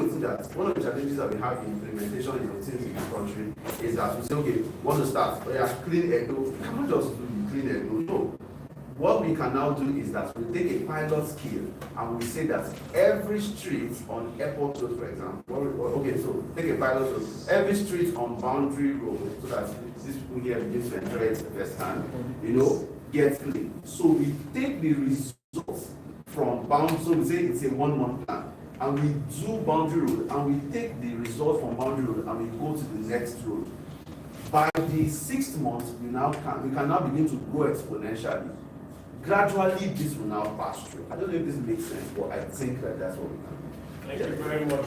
of the challenges that we have in implementation in the things in this country is that we say, okay, we want to start, clean Edo. We cannot just do clean Edo. No. What we can now do is that we take a pilot scale and we say that every street on Airport Road, for example, okay, so take a pilot road, every street on Boundary Road, so that these people here begin to enjoy it firsthand, get clean. So we take the results from Boundary, so we say it's a 1-month plan, and we do Boundary Road, and we take the results from Boundary Road and we go to the next road. By the 6th month, we can now begin to grow exponentially. Gradually, this will now pass through. I don't know if this makes sense, but I think that that's what we can do. Thank you very much.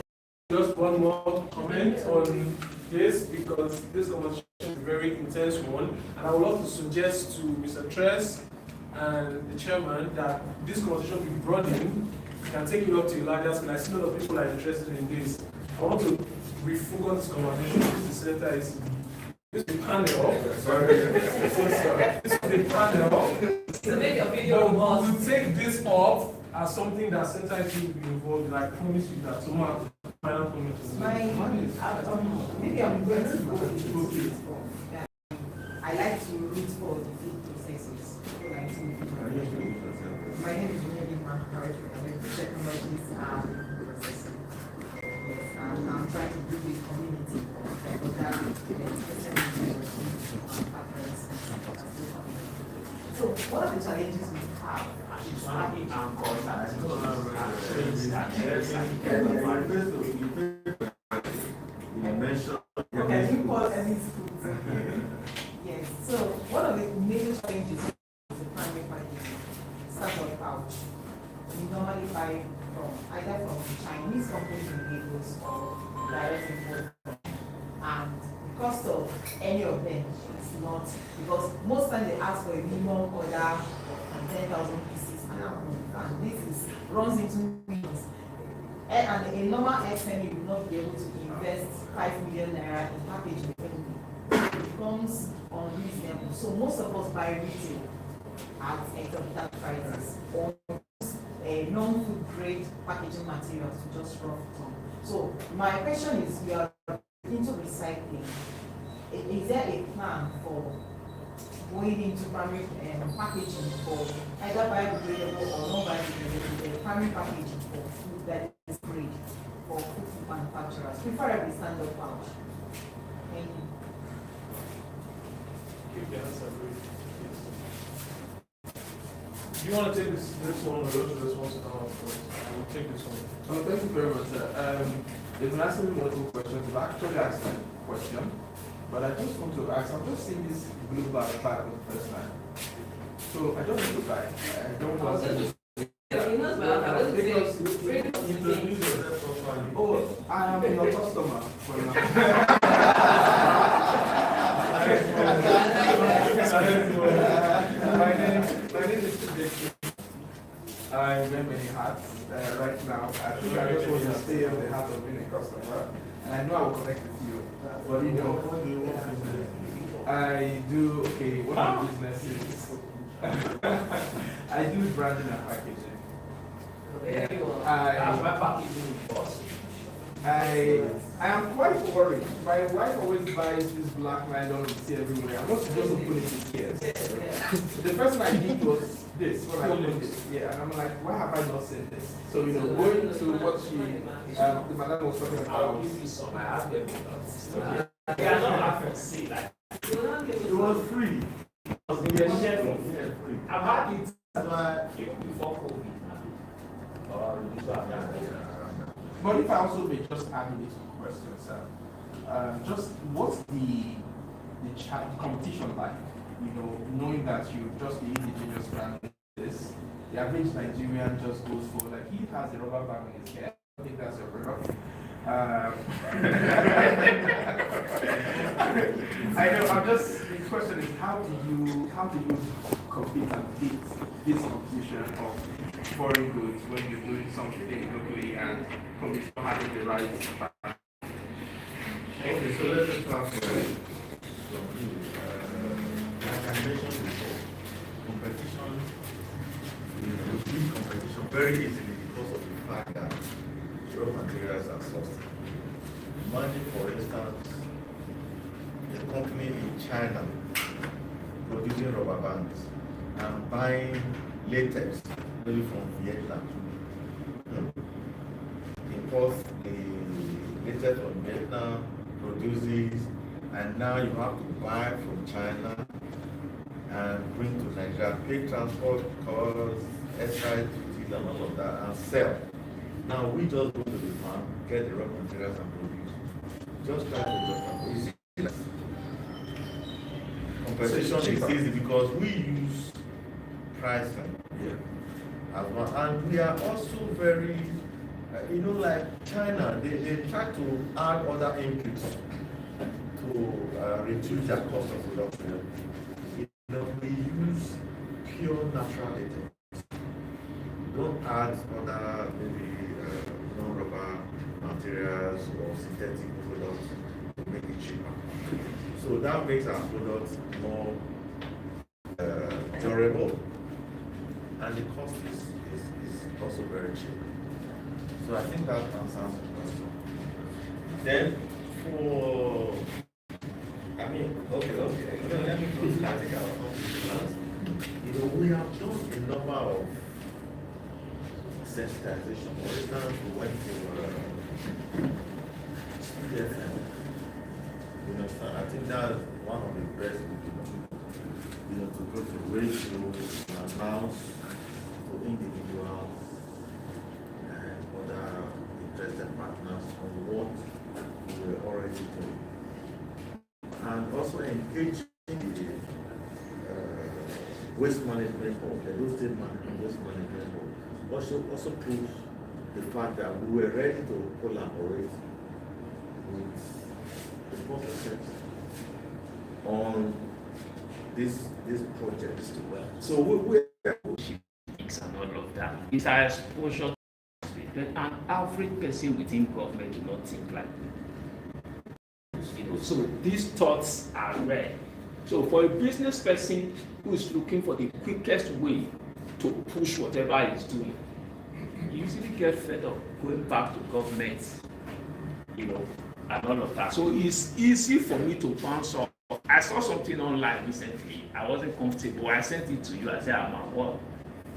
Just one more comment on this, because this conversation is a very intense one, and I would love to suggest to Mr. Tres and the chairman that this conversation be broadened, can take it up to a larger scale. I see a lot of people are interested in this. I want to refocus this conversation. This center is this is a panel. Sorry. This is a panel. To make a video But to take this up as something that center is going to be involved in, I promise you that. So my final comment is maybe I'm going to go into it. I like to root for the food processes. My name is William Margaret. I'm a food technologist and processing. Yes, and I'm trying to build a community of So one of the challenges we have is having okay, you call any schools. Yes. So one of the major challenges is the primary packaging. Startup pouch. We normally buy either from Chinese companies in Lagos or direct import. And the cost of any of them is not, because most times they ask for a minimum order of 10,000 pieces and this runs into millions. And a normal SME will not be able to invest 5 million naira in packaging. It becomes unreasonable. So most of us buy retail at exorbitant prices or non-food grade packaging materials to just rough it on. So my question is, we are into recycling. Is there a plan for going into primary packaging for either biodegradable or non-biodegradable primary packaging for food that is grade for food manufacturers, preferably standard pouch? Thank you. keep the answer brief. Do you want to take this one or this one to come up first? I will take this one. Oh, thank you very much, sir. They've been asking me multiple questions. I've actually asked a question. But I just want to ask, I'm just seeing this blue bag for the first time. So I don't need to buy. I don't want to. Oh, I am your customer for now. My name is Treskaro. I wear many hats right now. I think I just want to stay on the hat of being a customer. And I know I will connect with you. But you know, I do, okay, what my business is. I do branding and packaging. I am quite worried. My wife always buys this black nylon you see everywhere. I'm not supposed to put it in here. The first thing I did was this, when I opened it. Yeah, and I'm like, why have I not seen this? So, you know, going to what the madam was talking about. I'll give you some. I have them. They are not allowed to see like. It was free. I've had it before COVID. But if I also may just add in this question, sir, just what's the competition like? You know, knowing that you just be indigenous brand this, the average Nigerian just goes for like he has a rubber band in his hair. I think that's a product. I know. I'm just. The question is, how do you compete and beat this competition of foreign goods when you're doing something locally and competition having the right? Okay, so let's just start with like I mentioned before, competition is competition very easily because of the fact that raw materials are sourced. Imagine, for instance, a company in China producing rubber bands and buying latex maybe from Vietnam. Imports the latex from Vietnam, produces, and now you have to buy from China and bring to Nigeria, pay transport costs, excise duties and all of that, and sell. Now we just go to the farm, get the raw materials and produce. Just try to produce. Competition is easy because we use pricing as well, and we are also very, you know, like China, they try to add other inputs to reduce their cost of production. You know, we use pure natural latex. Don't add other maybe non-rubber materials or synthetic products to make it cheaper. So that makes our products more durable, and the cost is also very cheap. So I think that answers the question. Then for, I mean, okay, let me go to practical plans. You know, we have done a number of sensitization. For instance, we went to CFM. You know, so I think that's one of the best we can do. You know, to go to radio and announce to individuals and other interested partners on what we were already doing. And also engaging the waste management board, the State waste management board. Also proves the fact that we were ready to collaborate with the professors on this project. So we're and all of that. It's our exposure. But an average person within government do not think like that. You know, so these thoughts are rare. So for a business person who is looking for the quickest way to push whatever he's doing, you usually get fed up going back to government, you know, and all of that. So it's easy for me to bounce off. I saw something online recently. I wasn't comfortable. I sent it to you. I said, I'm at work.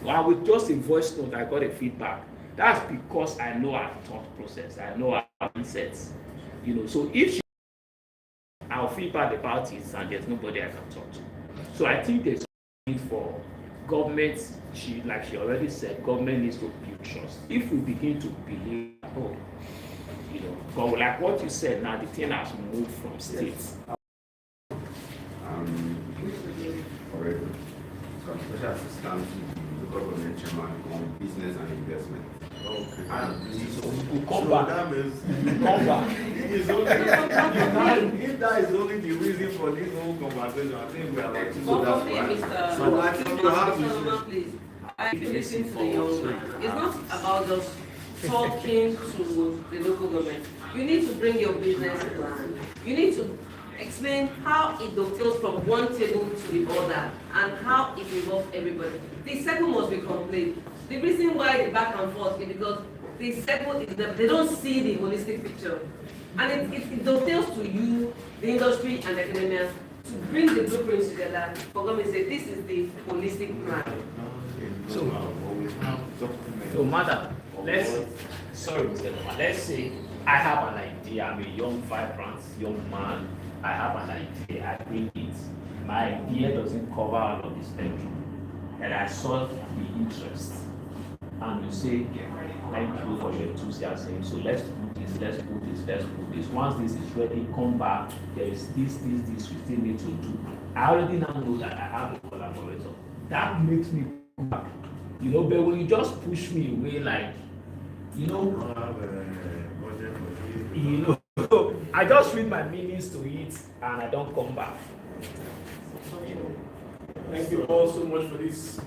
And with just a voice note, I got a feedback. That's because I know our thought process. I know our mindsets. You know, so if I'll feel bad about it and there's nobody I can talk to. So I think there's a need for government, like she already said, government needs to build trust. If we begin to believe, oh, you know, but like what you said now, the thing has moved from states. some special assistant to the local government chairman on business and investment. Okay. And So you could come So back. that means Come back. it's only, if that is only the reason for this whole conversation, I think we are like, so But that's for me, why. Mr. So I think you have Mr. to. Norman, please, I listen to the young man. It's not about just talking to the local government. You need to bring your business plan. You need to explain how it dovetails from one table to the other and how it involves everybody. The circle must be complete. The reason why the back and forth is because the circle is that they don't see the holistic picture. And it dovetails to you, the industry and the academia to bring the blueprints together for government to say this is the holistic plan. So, So, madam, sorry, Mr. Norman, let's say I have an idea, I'm a young, vibrant young man, I have an idea, I bring it. My idea doesn't cover all of the spectrum, and I saw the interest. And you say, thank you for your enthusiasm, so let's put this, let's put this, let's put this. Once this is ready, come back, there is this, we still need to do. I already now know that I have a collaborator. That makes me come back. You know, but when you just push me away, like, you know, I just read my meanings to it and I don't come back. You know. Thank you all so much for this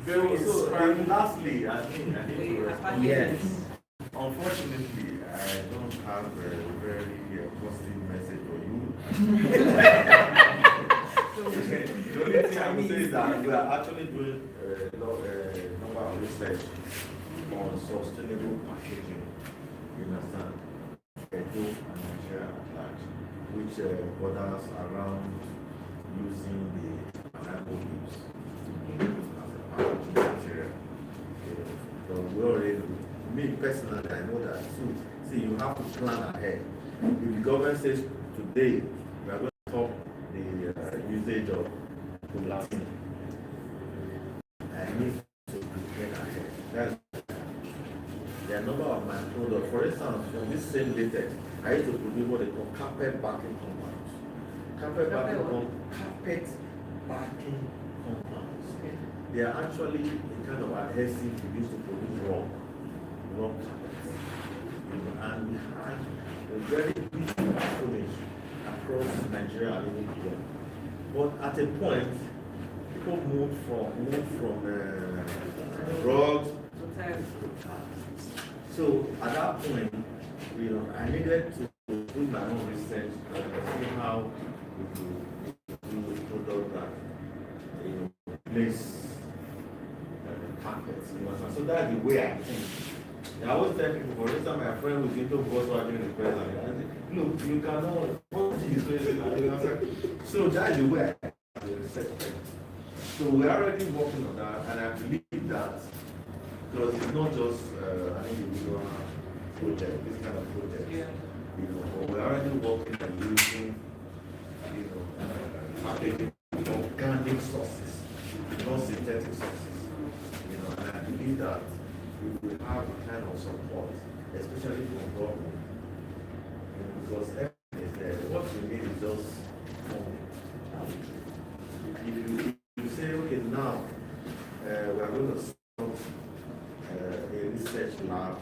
very So, inspiring. and lastly, I think Yes. unfortunately, I don't have a very positive message for you. The only thing I would say is that we are actually doing a number of research on sustainable packaging. You understand? Edo and Nigeria at large, which borders around using the pineapple leaves as a packaging material. So we already, me personally, I know that too. See, you have to plan ahead. If the government says today we are going to stop the usage of plastic, I need to prepare ahead. That's there are a number of my products. For instance, from this same latex, I used to produce what they call carpet backing compounds. Carpet backing compounds. They are actually a kind of adhesive we used to produce raw carpets. And we had a very beautiful finish across Nigeria and even beyond. But at a point, people moved from drugs to tiles. So at that point, I needed to do my own research and see how we could do a product that place carpets. So that's the way I think. I always tell people, for instance, my friend was into Volkswagen in the present. I said, look, you cannot. So that's the way I research. So we're already working on that, and I believe that because it's not just an individual project, this kind of project. But we're already working on using, packaging organic sources, not synthetic sources. And I believe that we will have a kind of support, especially from government, because everything is there. What we need is just funding. If you say, okay, now we are going to start a research lab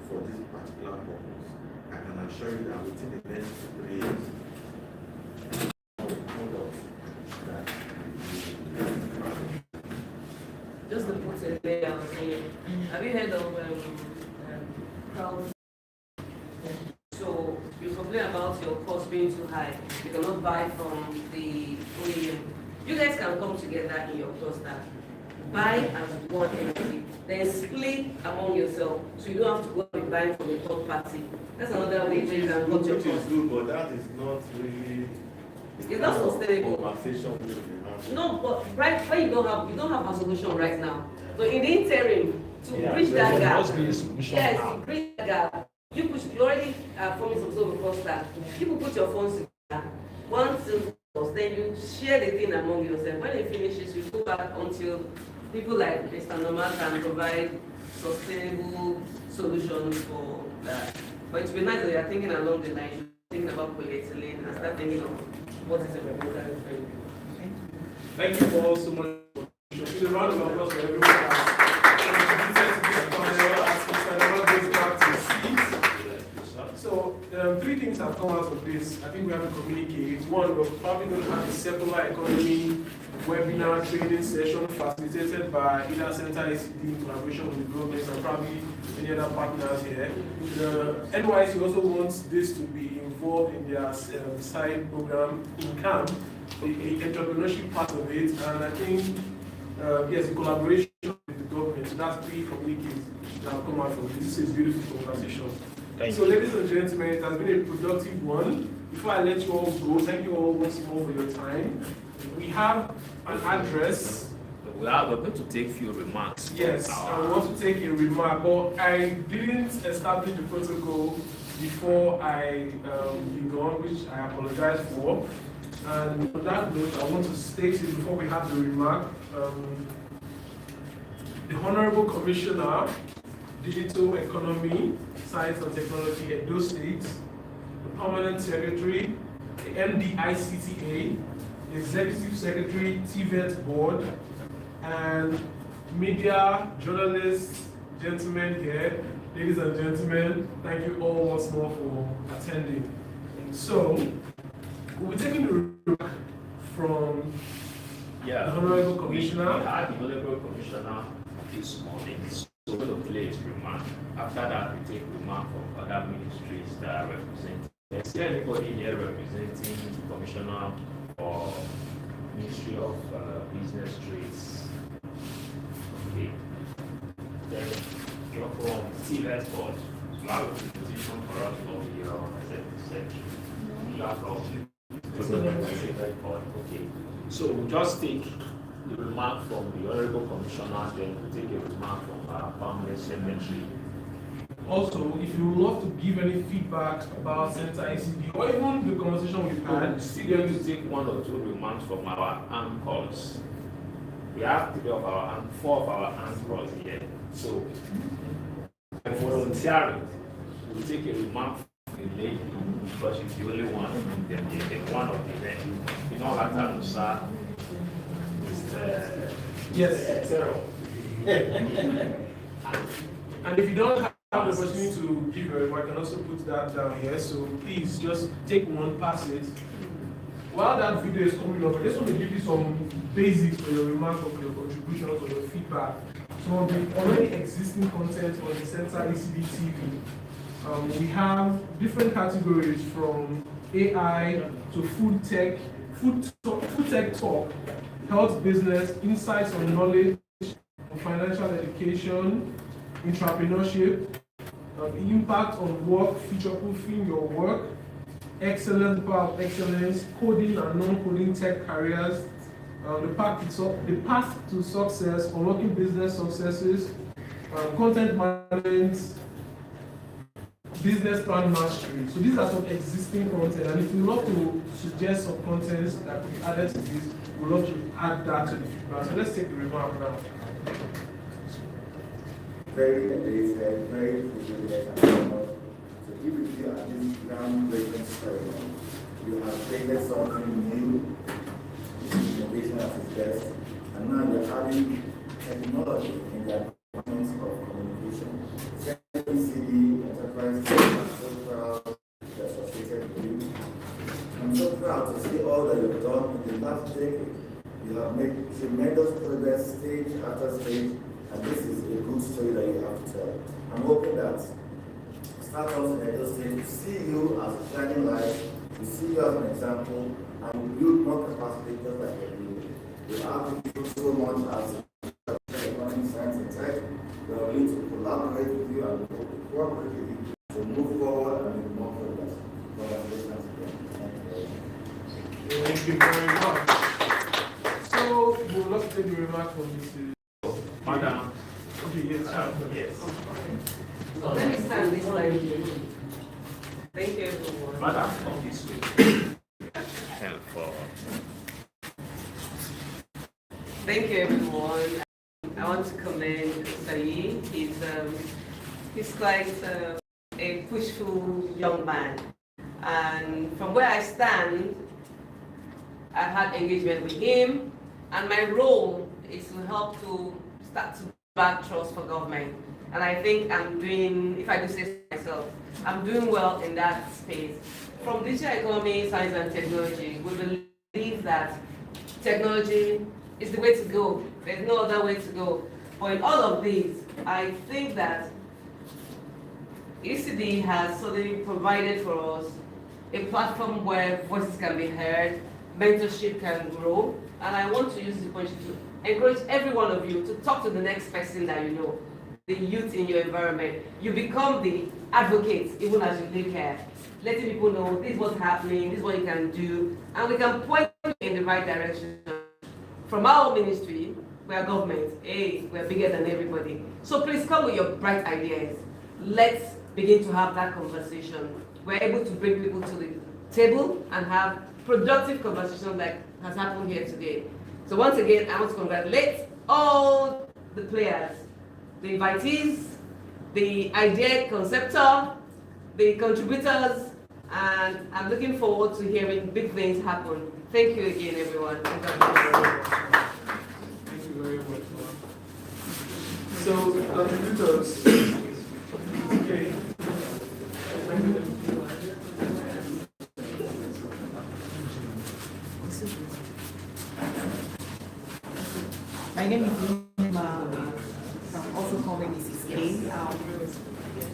for this particular purpose, I can assure you that within the next 3 years, Just to put it there, have you heard of crowd? So you complain about your cost being too high. You cannot buy from the OEM. You guys can come together in your cluster, buy as one entity, then split among yourself, so you don't have to go and buy from a third party. That's another way you can cut your which is cost. good, but that is not really. It's not sustainable. Conversation we have. No, but right when you don't have a solution right now. So in the interim, to bridge that there gap, must be a solution yes, now. to bridge that gap, you already forming some sort of cluster. People put your phones together, one to then you share the thing among yourself. When it finishes, you go back until people like Mr. Norman can provide sustainable solutions for that. But it would be nice that you are thinking along the line, thinking about polyethylene and start thinking of what is a remote. Thank you all so much. It's a round of applause for everyone that's contributed to this panel as Mr. Never goes back to his seat. So, three things have come out of this. I think we have to communicate. One, we're probably going to have a circular economy webinar training session facilitated by either Center ICD in collaboration with the government and probably any other partners here. The NYC also wants this to be involved in their side program in camp, the entrepreneurship part of it, and I think yes, a collaboration with the government. So that's three communicates that have come out from this. This is a beautiful conversation. So, ladies and gentlemen, it has been a productive one. Before I let you all go, thank you all once more for your time. We have an address. We're going to take few remarks. Yes, I want to take a remark, but I didn't establish the protocol before I began, which I apologize for. And on that note, I want to state it before we have the remark. The Honorable Commissioner, Digital Economy, Science and Technology, Edo State, the Permanent Secretary, the MDICTA, the Executive Secretary, TVET Board, and media, journalists, gentlemen here, ladies and gentlemen, thank you all once more for attending. So, we'll be taking a remark from the Honorable Commissioner. We had the Honorable Commissioner this morning, so we're going to play his remark. After that, we take remark from other ministries that are represented. Is there anybody here representing the Commissioner or Ministry of Business Trades? Okay. Then you're from TVET Board. You have a position for us from the executive section. You are from TVET Board. Okay. So we'll just take the remark from the Honorable Commissioner, then we'll take a remark from our Permanent Secretary. Also, if you would love to give any feedback about Center ICD or even the conversation we've had, we're still going to take one or two remarks from our anchors. We have four of our anchors here. So, volunteering, we'll take a remark from the lady because she's the only one from the one of the men. You know, Hatanusa is yes, zero. And if you don't have the opportunity to give your remark, I can also put that down here. So please just take one, pass it. While that video is coming up, I just want to give you some basics for your remark, of your contributions, or your feedback. Some of the already existing content on the Center ECD TV. We have different categories from AI to food tech talk, health business, insights on knowledge, financial education, entrepreneurship, impact on work, future-proofing your work, excellence, power of excellence, coding and non-coding tech careers, the path to success, unlocking business successes, content management, business plan mastery. So these are some existing content, and if you love to suggest some contents that could be added to this, we'd love to add that to the feedback. So let's take the remark now. Very privileged to give with you at this groundbreaking ceremony. You have created something new, innovation at its best, and now you're adding technology in the departments of communication. CCD, enterprise, I'm so proud to associated with you. I'm so proud to see all that you've done in the last decade. You have made tremendous progress stage after stage, and this is a good story that you have to tell. I'm hoping that startups in Edo State see you as a shining light, we see you as an example, and we build more capacity just like you do. We have to do so much as economic science and tech. We are willing to collaborate with you and cooperate with you to move forward and make more progress. Congratulations again. Thank you very much. So, we would love to take the remark from Mr. Madam. Okay, yes, Yes. Let me stand this way. Thank you, everyone. Madam, come this way. Help for. Thank you, everyone. I want to commend Sayi. He's quite a pushful young man. And from where I stand, I had engagement with him, and my role is to help to start to back trust for government. And I think I'm doing, if I do say so myself, I'm doing well in that space. From digital economy, science and technology, we believe that technology is the way to go. There's no other way to go. But in all of these, I think that ECD has suddenly provided for us a platform where voices can be heard, mentorship can grow, and I want to use this opportunity to encourage every one of you to talk to the next person that you know, the youth in your environment. You become the advocates even as you live here, letting people know this is what's happening, this is what you can do, and we can point you in the right direction. From our ministry, we are government, we're bigger than everybody. So please come with your bright ideas. Let's begin to have that conversation. We're able to bring people to the table and have productive conversation like has happened here today. So once again, I want to congratulate all the players, the invitees, the idea conceptor, the contributors, and I'm looking forward to hearing big things happen. Thank you again, everyone. Thank you very much. So, contributors. Okay. My name is Lima. I'm also calling Mrs. K.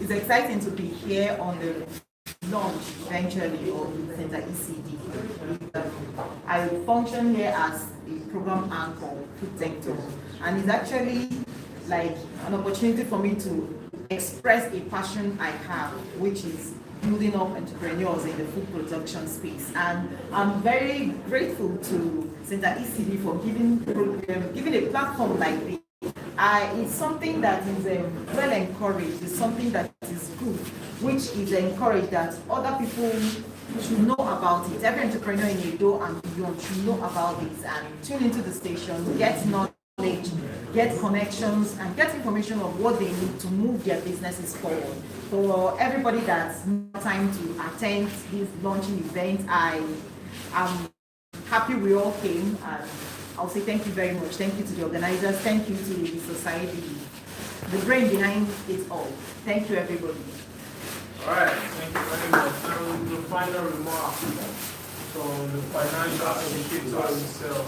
It's exciting to be here on the launch eventually of Center ECD. I function here as a program anchor, protector, and it's actually like an opportunity for me to express a passion I have, which is building up entrepreneurs in the food production space. And I'm very grateful to Center ECD for giving a platform like this. It's something that is well encouraged, it's something that is good, which is encouraged that other people should know about it. Every entrepreneur in Edo and beyond should know about this and tune into the station, get knowledge, get connections, and get information of what they need to move their businesses forward. For everybody that's not time to attend this launching event, I am happy we all came, and I'll say thank you very much. Thank you to the organizers, thank you to the society, the brain behind it all. Thank you, everybody. All right, thank you very much. And the final remark from the financial indicator himself.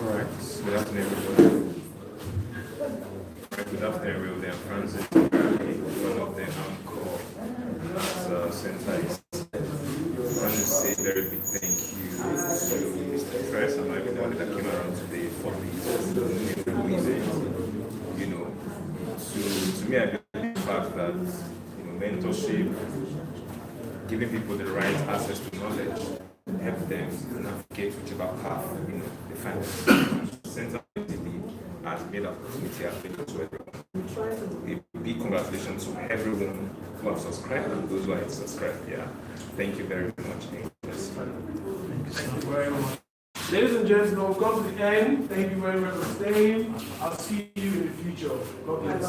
All right, good afternoon, everybody. Good afternoon, everybody. I'm Francis, one of the anchor centers. I want to say a very big thank you to Mr. Press and everybody that came around today for this reason. You know, to me, I believe the fact that mentorship, giving people the right access to knowledge, help them navigate whichever path they find themselves. Center has made opportunity available to everyone. A big congratulations to everyone who have subscribed and those who are subscribed. Yeah, thank you very much. Thank you very much. Ladies and gentlemen, we've come to the end. Thank you very much for staying. I'll see you in the future. God bless.